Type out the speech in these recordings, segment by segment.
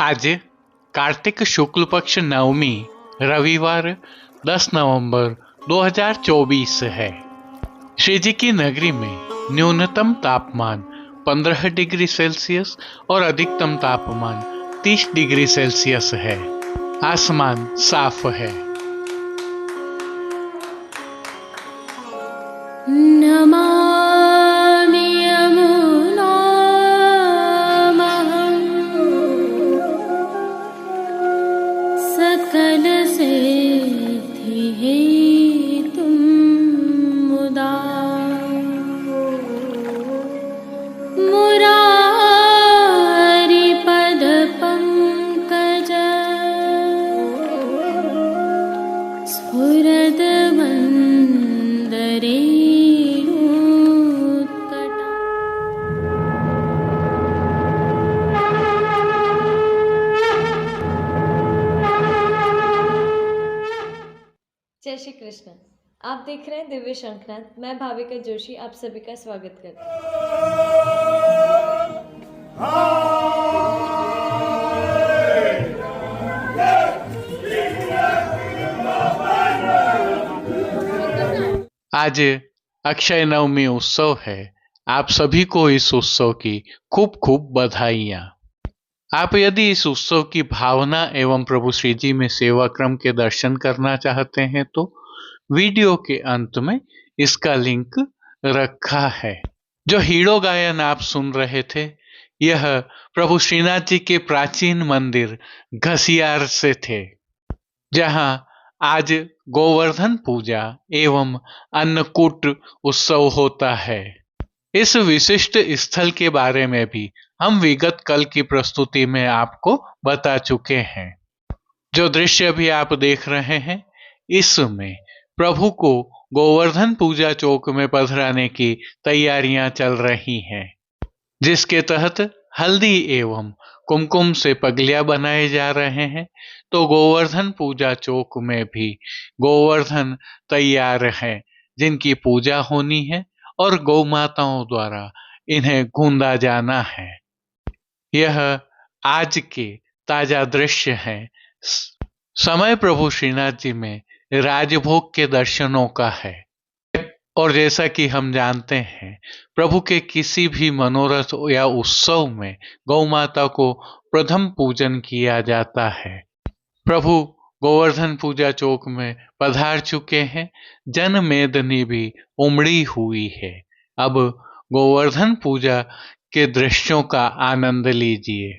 आज कार्तिक शुक्ल पक्ष नवमी रविवार 10 नवंबर 2024 है। श्री जी की नगरी में न्यूनतम तापमान 15 डिग्री सेल्सियस और अधिकतम तापमान 30 डिग्री सेल्सियस है। आसमान साफ है। नमामि यमुनामहं सकलसिद्धिहेतुं मुदा मुरारिपदपङ्कज स्फुरदवन्दरे जय श्री कृष्ण। आप देख रहे हैं दिव्य शंखनाद। मैं भाविका जोशी आप सभी का स्वागत करती हूँ। आज अक्षय नवमी उत्सव है। आप सभी को इस उत्सव की खूब खूब बधाइयाँ। आप यदि इस उत्सव की भावना एवं प्रभु श्री जी में सेवा क्रम के दर्शन करना चाहते हैं तो वीडियो के अंत में इसका लिंक रखा है। जो हीड़ो गायन आप सुन रहे थे यह प्रभु श्रीनाथ जी के प्राचीन मंदिर घसियार से थे, जहां आज गोवर्धन पूजा एवं अन्नकूट उत्सव होता है। इस विशिष्ट स्थल के बारे में भी हम विगत कल की प्रस्तुति में आपको बता चुके हैं। जो दृश्य भी आप देख रहे हैं इसमें प्रभु को गोवर्धन पूजा चौक में पधराने की तैयारियां चल रही हैं, जिसके तहत हल्दी एवं कुमकुम से पगलियां बनाए जा रहे हैं। तो गोवर्धन पूजा चौक में भी गोवर्धन तैयार हैं जिनकी पूजा होनी है और गौ माताओं द्वारा इन्हें गूंदा जाना है। यह आज के ताजा दृश्य हैं। समय प्रभु श्रीनाथ जी में राजभोग के दर्शनों का है और जैसा कि हम जानते हैं प्रभु के किसी भी मनोरथ या उत्सव में गौ माता को प्रथम पूजन किया जाता है। प्रभु गोवर्धन पूजा चौक में पधार चुके हैं। जनमेदनी भी उमड़ी हुई है। अब गोवर्धन पूजा के दृश्यों का आनंद लीजिए।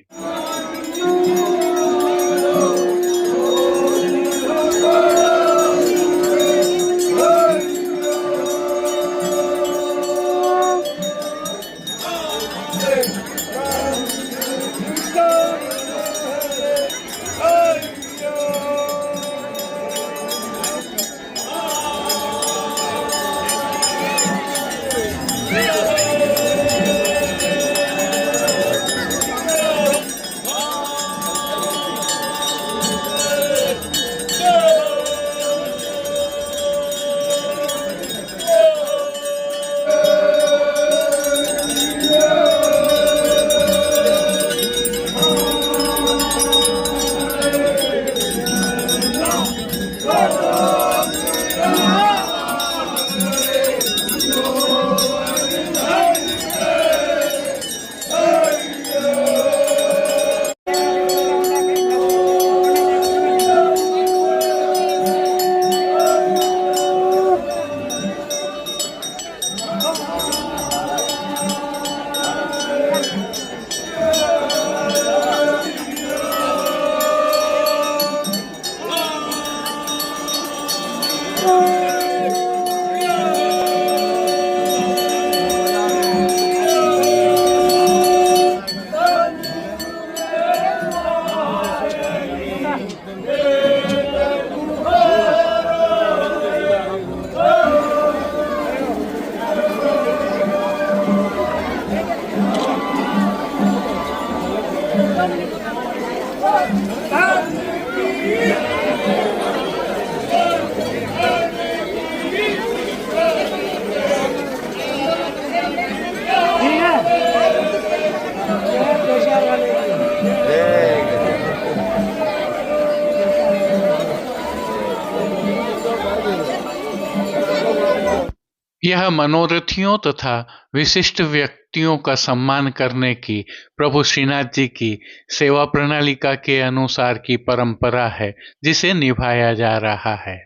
यह मनोरथियों तथा विशिष्ट व्यक्तियों का सम्मान करने की प्रभु श्रीनाथ जी की सेवा प्रणालिका के अनुसार की परंपरा है, जिसे निभाया जा रहा है।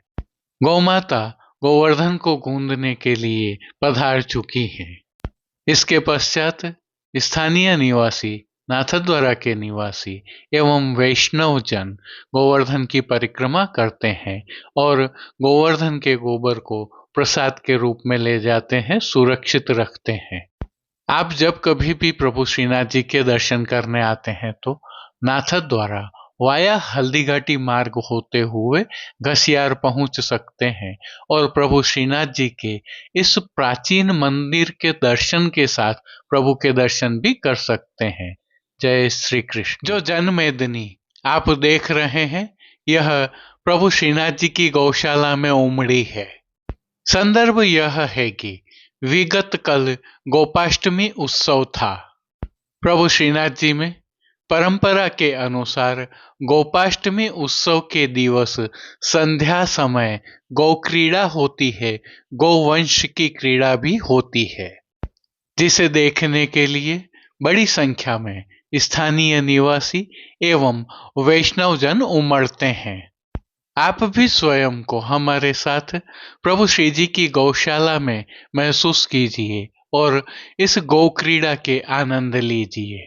गौमाता गोवर्धन को गूंदने के लिए पधार चुकी हैं। इसके पश्चात स्थानीय निवासी, नाथद्वारा के निवासी एवं वैष्णव जन गोवर्धन की परिक्रमा करते हैं और गोवर्धन के गोबर को प्रसाद के रूप में ले जाते हैं, सुरक्षित रखते हैं। आप जब कभी भी प्रभु श्रीनाथ जी के दर्शन करने आते हैं तो नाथद्वारा वाया हल्दीघाटी मार्ग होते हुए घसियार पहुंच सकते हैं और प्रभु श्रीनाथ जी के इस प्राचीन मंदिर के दर्शन के साथ प्रभु के दर्शन भी कर सकते हैं। जय श्री कृष्ण। जो जनमेदिनी आप देख रहे हैं, यह प्रभु श्रीनाथ जी की गौशाला में उमड़ी है। संदर्भ यह है कि विगत कल गोपाष्टमी उत्सव था। प्रभु श्रीनाथ जी में परंपरा के अनुसार गोपाष्टमी उत्सव के दिवस संध्या समय गौ क्रीड़ा होती है, गौवंश की क्रीड़ा भी होती है, जिसे देखने के लिए बड़ी संख्या में स्थानीय निवासी एवं वैष्णव जन उमड़ते हैं। आप भी स्वयं को हमारे साथ प्रभु श्री जी की गौशाला में महसूस कीजिए और इस गौ क्रीड़ा के आनंद लीजिए।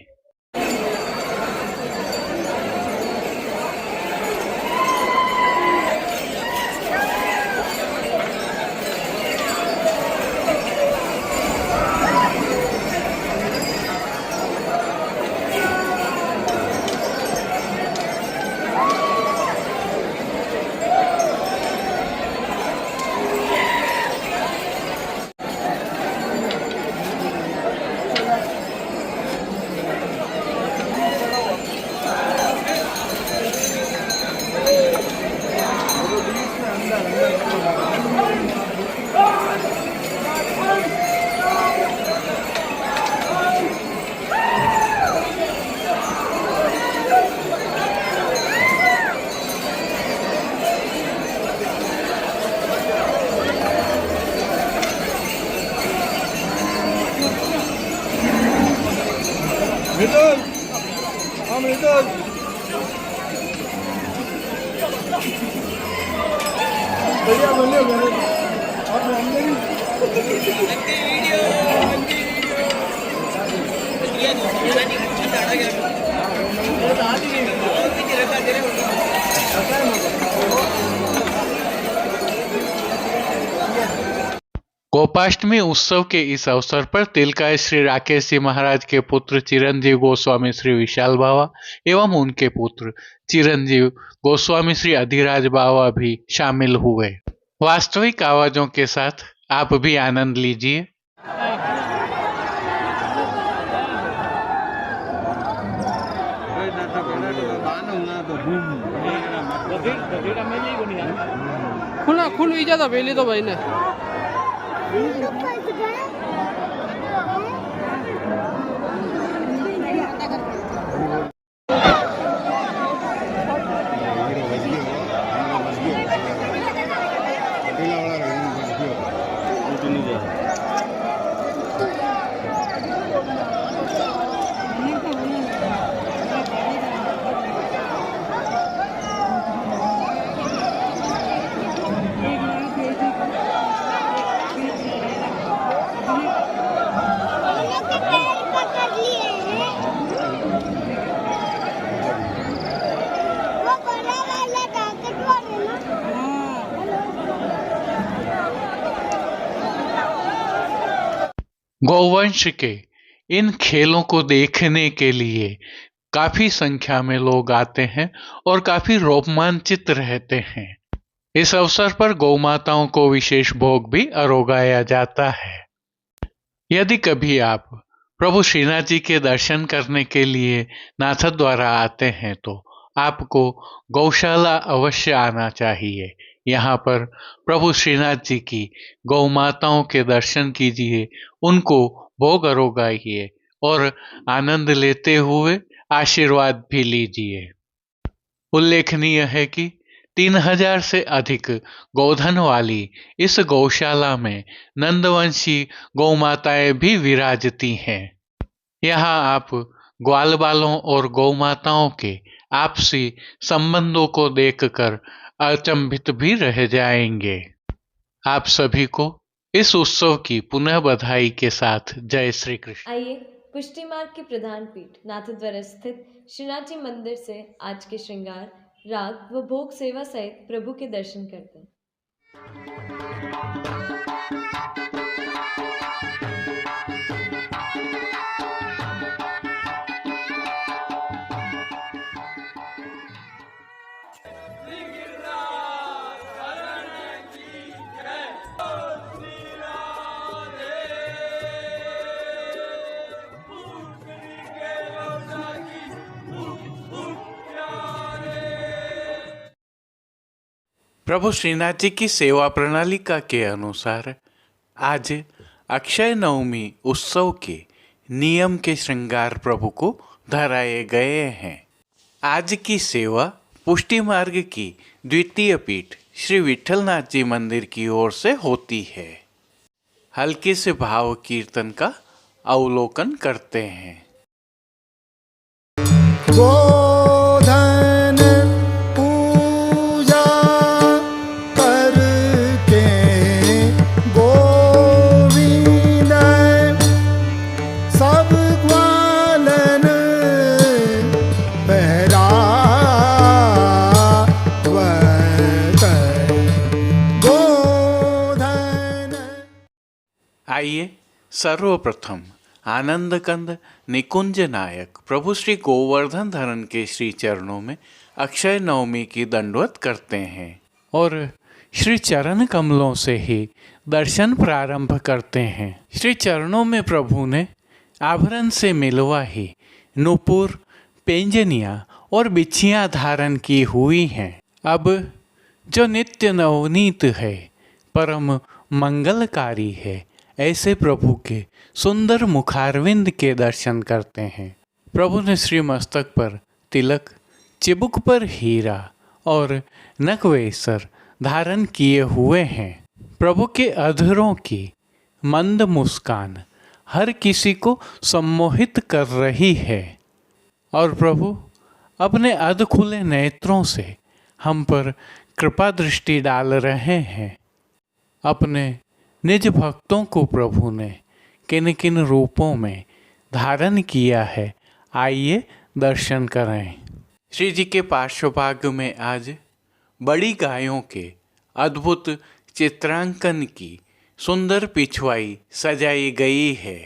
गोपाष्टमी उत्सव के इस अवसर पर तिलकाय श्री राकेश जी महाराज के पुत्र चिरंजीव गोस्वामी श्री विशाल बावा एवं उनके पुत्र चिरंजीव गोस्वामी श्री अधिराज बावा भी शामिल हुए। वास्तविक आवाजों के साथ आप भी आनंद लीजिए। खुला खुल इजाजत भेली तो भाई ने गौवंश के इन खेलों को देखने के लिए काफी संख्या में लोग आते हैं और काफी रोमांचित रहते हैं। इस अवसर पर गौ माताओं को विशेष भोग भी अरोगाया जाता है। यदि कभी आप प्रभु श्रीनाथ जी के दर्शन करने के लिए नाथद्वारा आते हैं तो आपको गौशाला अवश्य आना चाहिए। यहाँ पर प्रभु श्रीनाथ जी की गौ माताओं के दर्शन कीजिए, उनको भोग अरोगाइए और आनंद लेते हुए आशीर्वाद भी लीजिए। उल्लेखनीय है कि 3,000 से अधिक गोधन वाली इस गौशाला में नंदवंशी गौमाताएं भी विराजती हैं। यहाँ आप ग्वाल बालों और गौमाताओं के आपसी संबंधों को देखकर अचंभित भी रह जाएंगे। आप सभी को इस उत्सव की पुनः बधाई के साथ जय श्री कृष्ण। आइए पुष्टि मार्ग के प्रधान पीठ नाथद्वारा स्थित श्रीनाथ जी मंदिर से आज के श्रृंगार, राग व भोग सेवा सहित प्रभु के दर्शन करते हैं। प्रभु श्रीनाथ जी की सेवा प्रणालिका के अनुसार आज अक्षय नवमी उत्सव के नियम के श्रृंगार प्रभु को धराए गए हैं। आज की सेवा पुष्टि मार्ग की द्वितीय पीठ श्री विठलनाथ जी मंदिर की ओर से होती है। हल्के से भाव कीर्तन का अवलोकन करते हैं। गोधन पूजा करके गोविंद सब ग्वालन पहरावत गोधन। आइए सर्वप्रथम आनंद कंद निकुंज नायक प्रभु श्री गोवर्धन धरन के श्री चरणों में अक्षय नवमी की दंडवत करते हैं और श्री चरण कमलों से ही दर्शन प्रारंभ करते हैं। श्री चरणों में प्रभु ने आभरण से मिलवा ही नूपुर, पेंजनिया और बिछियां धारण की हुई हैं। अब जो नित्य नवनीत है, परम मंगलकारी है, ऐसे प्रभु के सुंदर मुखारविंद के दर्शन करते हैं। प्रभु ने श्री मस्तक पर तिलक, चिबुक पर हीरा और नकवेसर धारण किए हुए हैं। प्रभु के अधरों की मंद मुस्कान हर किसी को सम्मोहित कर रही है और प्रभु अपने अध खुले नेत्रों से हम पर कृपा दृष्टि डाल रहे हैं। अपने निज भक्तों को प्रभु ने किन किन रूपों में धारण किया है, आइए दर्शन करें। श्री जी के पार्श्वभाग में आज बड़ी गायों के अद्भुत चित्रांकन की सुंदर पिछवाई सजाई गई है।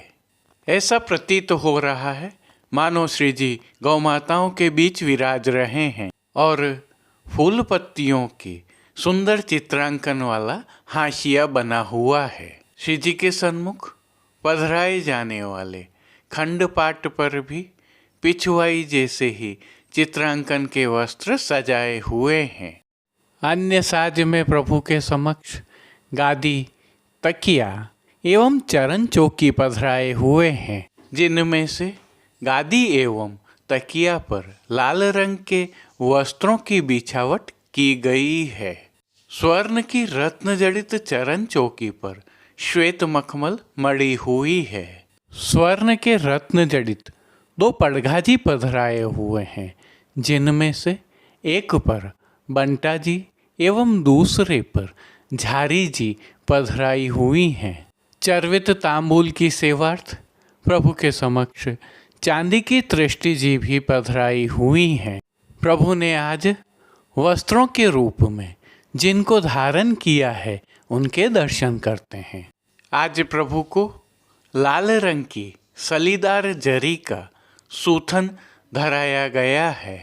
ऐसा प्रतीत हो रहा है मानो श्री जी गौमाताओं के बीच विराज रहे हैं और फूल पत्तियों की सुंदर चित्रांकन वाला हाशिया बना हुआ है। श्री जी के सन्मुख पधराए जाने वाले खंडपाट पर भी पिछवाई जैसे ही चित्रांकन के वस्त्र सजाए हुए हैं। अन्य साज में प्रभु के समक्ष गादी, तकिया एवं चरण चौकी पधराए हुए हैं, जिनमें से गादी एवं तकिया पर लाल रंग के वस्त्रों की बिछावट की गई है। स्वर्ण की रत्न जड़ित चरण चौकी पर श्वेत मखमल मड़ी हुई है। स्वर्ण के रत्न जड़ित 2 पड़घाजी पधराए हुए हैं, जिनमें से एक पर बंटा जी एवं दूसरे पर झारी जी पधराई हुई हैं। चर्वित तांबूल की सेवार्थ प्रभु के समक्ष चांदी की तृष्टि जी भी पधराई हुई हैं। प्रभु ने आज वस्त्रों के रूप में जिनको धारण किया है उनके दर्शन करते हैं। आज प्रभु को लाल रंग की सलीदार जरी का सूथन धराया गया है,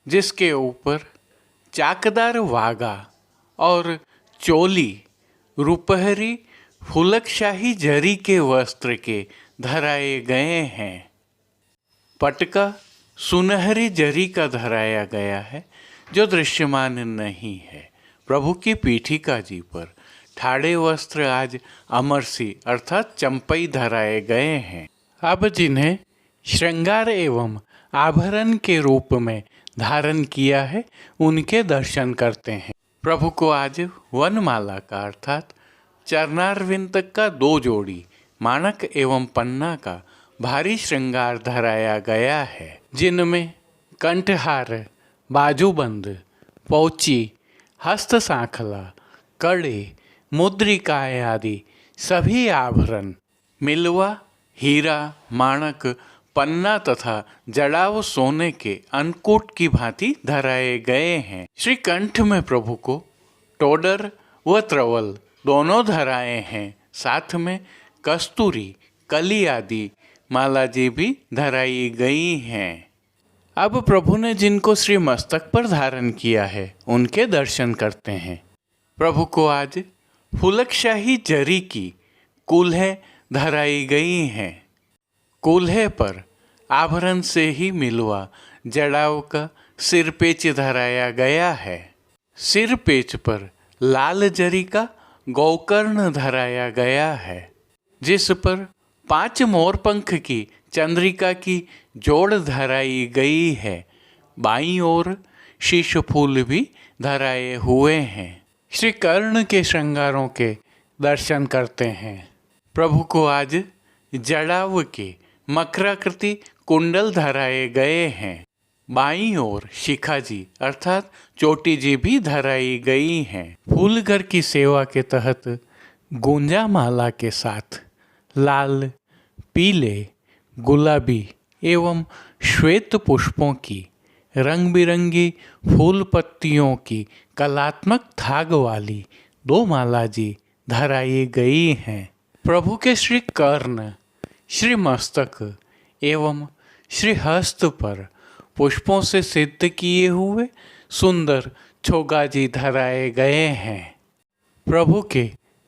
जिसके ऊपर चाकदार वागा और चोली रुपहरी फुलकशाही जरी के वस्त्र के धराए गए हैं। पटका सुनहरी जरी का धराया गया है, जो दृश्यमान नहीं है। प्रभु की पीठिका जी पर ठाड़े वस्त्र आज अमरसी अर्थात चंपई धराए गए हैं। अब जिन्हें श्रृंगार एवं आभरण के रूप में धारण किया है, उनके दर्शन करते हैं। प्रभु को आज वनमाला का अर्थात चरणारविंद तक का 2 जोड़ी माणक एवं पन्ना का भारी श्रृंगार धराया गया है, जिनमें कंठहार, बाजूबंद, पौची, हस्त सांखला, कड़े, मुद्रिकाएं आदि सभी आभरण मिलवा, हीरा, माणक, पन्ना तथा जड़ाव सोने के अन्नकूट की भांति धराए गए हैं। श्री कंठ में प्रभु को टोडर व त्रवल दोनों धराए हैं। साथ में कस्तूरी, कली आदि माला जी भी धराई गई हैं। अब प्रभु ने जिनको श्री मस्तक पर धारण किया है, उनके दर्शन करते हैं। प्रभु को आज फुलकशाही जरी की कूल्हें धराई गई हैं। कूल्हे पर आभरण से ही मिलवा जड़ाव का सिरपेच धराया गया है। सिरपेच पर लाल जरी का गौकर्ण धराया गया है, जिस पर 5 मोरपंख की चंद्रिका की जोड़ धराई गई है। बाईं ओर शीश फूल भी धराए हुए हैं। श्री कर्ण के श्रृंगारों के दर्शन करते हैं। प्रभु को आज जड़ाव के मकराकृति कुंडल धराए गए हैं। बाईं ओर शिखाजी अर्थात चोटी जी भी धराई गई हैं। फूलघर की सेवा के तहत गुंजा माला के साथ लाल, पीले, गुलाबी एवं श्वेत पुष्पों की रंग बिरंगी फूल पत्तियों की कलात्मक थाग वाली 2 माला जी धराई गई हैं। प्रभु के श्री कर्ण, श्री मस्तक एवं श्री हस्त पर पुष्पों से सिद्ध किए हुए सुंदर छोगाजी धराए गए हैं। प्रभु के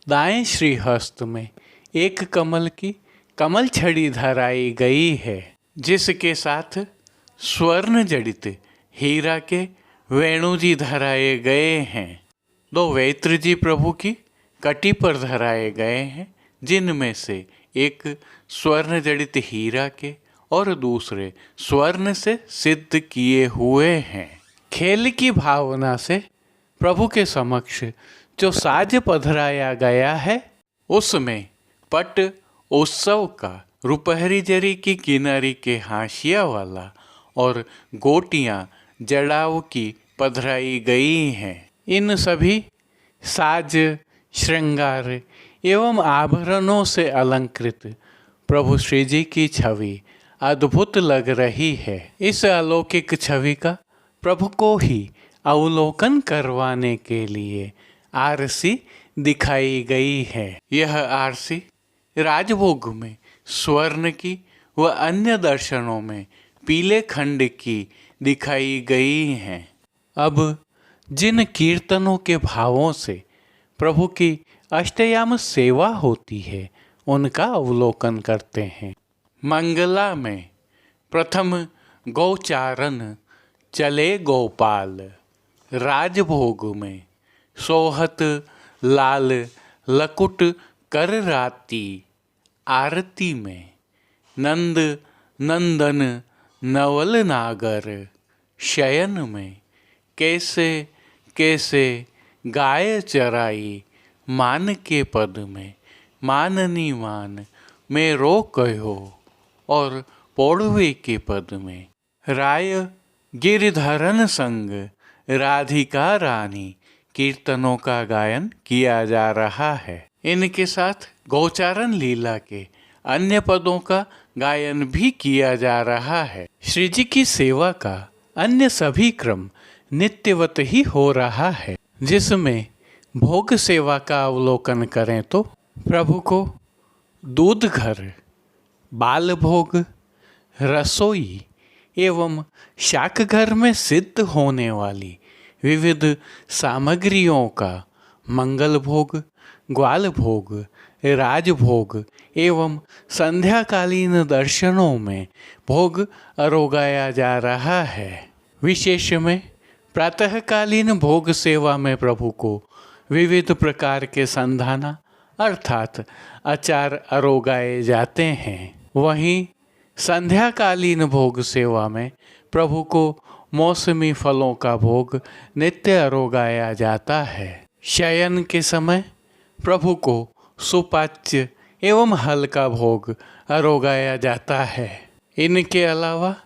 दाएं श्री हस्त में एक कमल की कमल छड़ी धराई गई है, जिसके साथ स्वर्ण जड़ित हीरा के वेणुजी धराए गए हैं। 2 वेत्र जी प्रभु की कटी पर धराए गए हैं, जिनमें से एक स्वर्ण जड़ित हीरा के और दूसरे स्वर्ण से सिद्ध किए हुए हैं। खेल की भावना से प्रभु के समक्ष जो साज पधराया गया है, उसमें पट उत्सव का रुपहरी जरी की किनारी के हाशिया वाला और गोटियां जड़ाव की पधराई गई हैं। इन सभी साज, श्रृंगार एवं आभरणों से अलंकृत प्रभु श्री जी की छवि अद्भुत लग रही है। इस अलौकिक छवि का प्रभु को ही अवलोकन करवाने के लिए आरसी दिखाई गई है। यह आरसी राजभोग में स्वर्ण की व अन्य दर्शनों में पीले खंड की दिखाई गई हैं। अब जिन कीर्तनों के भावों से प्रभु की अष्टयाम सेवा होती है, उनका अवलोकन करते हैं। मंगला में प्रथम गौचारण चले गोपाल, राजभोग में सोहत लाल लकुट कर राती, आरती में नंद नंदन नवल नागर, शयन में कैसे कैसे गाय चराई, मान के पद में माननी मान में रो कहो, और पौड़वे के पद में राय गिरधरन संग राधिका रानी कीर्तनों का गायन किया जा रहा है। इनके साथ गौचारण लीला के अन्य पदों का गायन भी किया जा रहा है। श्री जी की सेवा का अन्य सभी क्रम नित्यवत ही हो रहा है, जिसमें भोग सेवा का अवलोकन करें तो प्रभु को दूध घर, बाल भोग, रसोई एवं शाक घर में सिद्ध होने वाली विविध सामग्रियों का मंगल भोग, ग्वाल भोग, राजभोग एवं संध्याकालीन दर्शनों में भोग अरोगाया जा रहा है। विशेष में प्रातःकालीन भोग सेवा में प्रभु को विविध प्रकार के संधाना अर्थात अचार अरोगाए जाते हैं। वहीं संध्याकालीन भोग सेवा में प्रभु को मौसमी फलों का भोग नित्य अरोगाया जाता है। शयन के समय प्रभु को सुपाच्य एवं हल्का भोग अरोगाया जाता है। इनके अलावा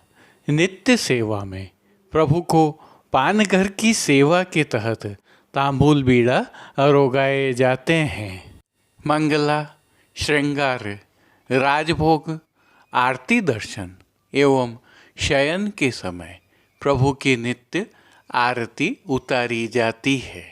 नित्य सेवा में प्रभु को पानघर की सेवा के तहत तांबूल बीड़ा अरोगाए जाते हैं। मंगला, श्रृंगार, राजभोग, आरती दर्शन एवं शयन के समय प्रभु की नित्य आरती उतारी जाती है।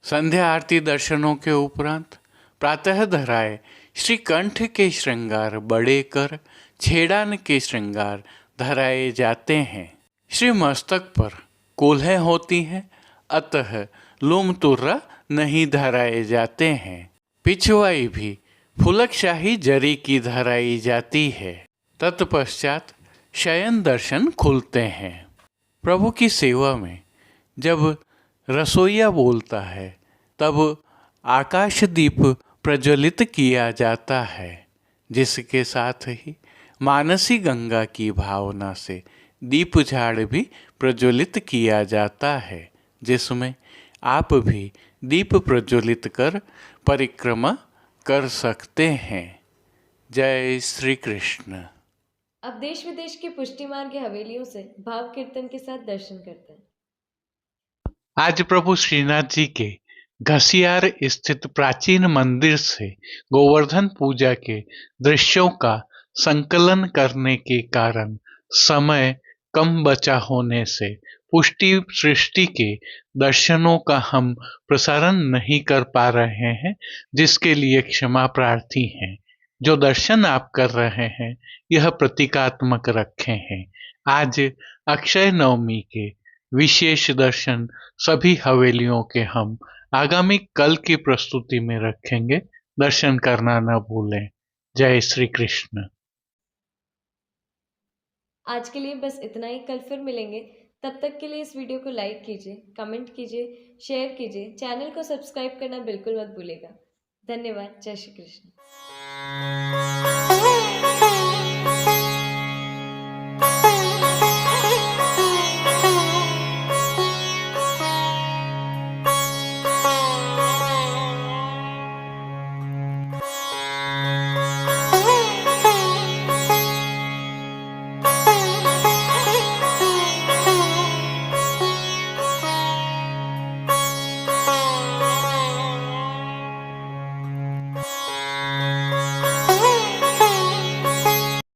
संध्या आरती दर्शनों के उपरांत प्रातः धराए श्री कंठ के श्रृंगार बड़े कर छेड़ान के श्रृंगार धराए जाते हैं। श्री मस्तक पर कोल्हें होती हैं, अतः लूम तुर्रा नहीं धराए जाते हैं। पिछवाई भी फुलकशाही जरी की धराई जाती है। तत्पश्चात शयन दर्शन खुलते हैं। प्रभु की सेवा में जब रसोइया बोलता है तब आकाश दीप प्रज्वलित किया जाता है, जिसके साथ ही मानसी गंगा की भावना से दीप झाड़ भी प्रज्वलित किया जाता है, जिसमें आप भी दीप प्रज्वलित कर परिक्रमा कर सकते हैं। जय श्री कृष्ण। अब देश विदेश की पुष्टि मार्ग की हवेलियों से भाव कीर्तन के साथ दर्शन करते हैं। आज प्रभु श्रीनाथ जी के घसियार स्थित प्राचीन मंदिर से गोवर्धन पूजा के दृश्यों का संकलन करने के कारण समय कम बचा होने से पुष्टि सृष्टि के दर्शनों का हम प्रसारण नहीं कर पा रहे हैं, जिसके लिए क्षमा प्रार्थी हैं। जो दर्शन आप कर रहे हैं यह प्रतीकात्मक रखे हैं। आज अक्षय नवमी के विशेष दर्शन सभी हवेलियों के हम आगामी कल की प्रस्तुति में रखेंगे। दर्शन करना न भूलें। जय श्री कृष्ण। आज के लिए बस इतना ही। कल फिर मिलेंगे। तब तक के लिए इस वीडियो को लाइक कीजिए, कमेंट कीजिए, शेयर कीजिए। चैनल को सब्सक्राइब करना बिल्कुल मत भूलिएगा। धन्यवाद। जय श्री कृष्ण।